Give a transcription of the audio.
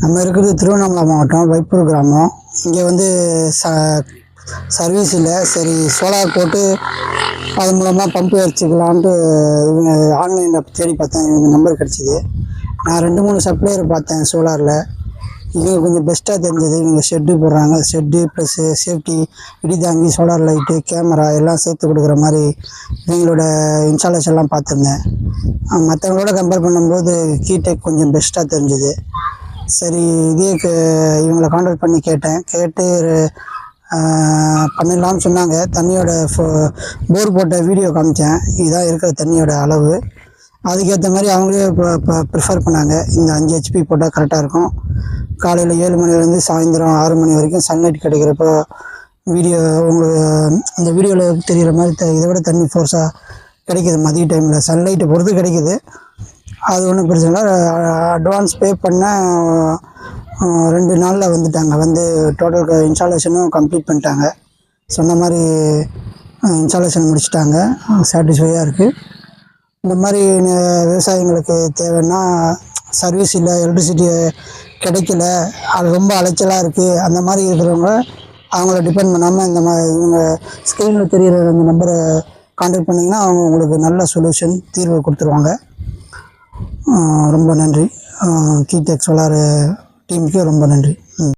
நம்ம இருக்கிறது திருவண்ணாமலை மாவட்டம் வைப்பூர் கிராமம். இங்கே வந்து சர்வீஸ் இல்லை. சரி, சோலார் போட்டு அது மூலமாக பம்பு அடிச்சுக்கலான்ட்டு இவங்க ஆன்லைனில் தேடி பார்த்தேன். இவங்க நம்பர் கிடச்சிது. நான் 2-3 சப்ளையர் பார்த்தேன் சோலாரில். இவங்க கொஞ்சம் பெஸ்ட்டாக தெரிஞ்சது. இவங்க ஷெட்டு போடுறாங்க. ஷெட்டு ப்ளஸ்ஸு சேஃப்டி, இடி தாங்கி, சோலார் லைட்டு, கேமரா எல்லாம் சேர்த்து கொடுக்குற மாதிரி இவங்களோட இன்ஸ்டாலேஷன்லாம் பார்த்துருந்தேன். மற்றவங்களோட கம்பேர் பண்ணும்போது கீடெக் கொஞ்சம் பெஸ்ட்டாக தெரிஞ்சுது. சரி, இதே இவங்களை கான்டாக்ட் பண்ணி கேட்டு பண்ணிடலாம்னு சொன்னாங்க. தண்ணியோட போர் போட்ட வீடியோ காமித்தேன். இதுதான் இருக்கிற தண்ணியோட அளவு. அதுக்கேற்ற மாதிரி அவங்களே இப்போ ப்ரிஃபர் பண்ணாங்க. இந்த 5 HP போட்டால் கரெக்டாக இருக்கும். காலையில் 7 மணிலேருந்து சாயந்தரம் 6 மணி வரைக்கும் சன்லைட் கிடைக்கிறப்போ வீடியோ உங்களுக்கு அந்த வீடியோவில் தெரிகிற மாதிரி இதை விட தண்ணி ஃபோர்ஸாக கிடைக்கிது. மதிய டைமில் சன்லைட்டை பொறுத்து கிடைக்கிது. அது ஒன்றும் பிரச்சனை இல்லை. அட்வான்ஸ் பே பண்ண 2 நாளில் வந்துட்டாங்க. வந்து டோட்டல் இன்ஸ்டாலேஷனும் கம்ப்ளீட் பண்ணிட்டாங்க. சொன்ன மாதிரி இன்ஸ்டாலேஷன் முடிச்சுட்டாங்க. சாட்டிஸ்ஃபையாக இருக்குது. இந்த மாதிரி விவசாயிங்களுக்கு தேவைன்னா சர்வீஸ் இல்லை, எலக்ட்ரிசிட்டி கிடைக்கல, அது ரொம்ப அலைச்சலாக இருக்குது, அந்த மாதிரி இருக்கிறவங்க அவங்கள டிபெண்ட் பண்ணாமல் இந்த மாதிரி இவங்க ஸ்க்ரீனில் தெரிகிற அந்த நம்பரை கான்டாக்ட் பண்ணிங்கன்னா அவங்க உங்களுக்கு நல்ல சொல்யூஷன் தீர்வு கொடுத்துருவாங்க. ரொம்ப நன்றி. கீடெக் சோலார் டீமுக்கு ரொம்ப நன்றி.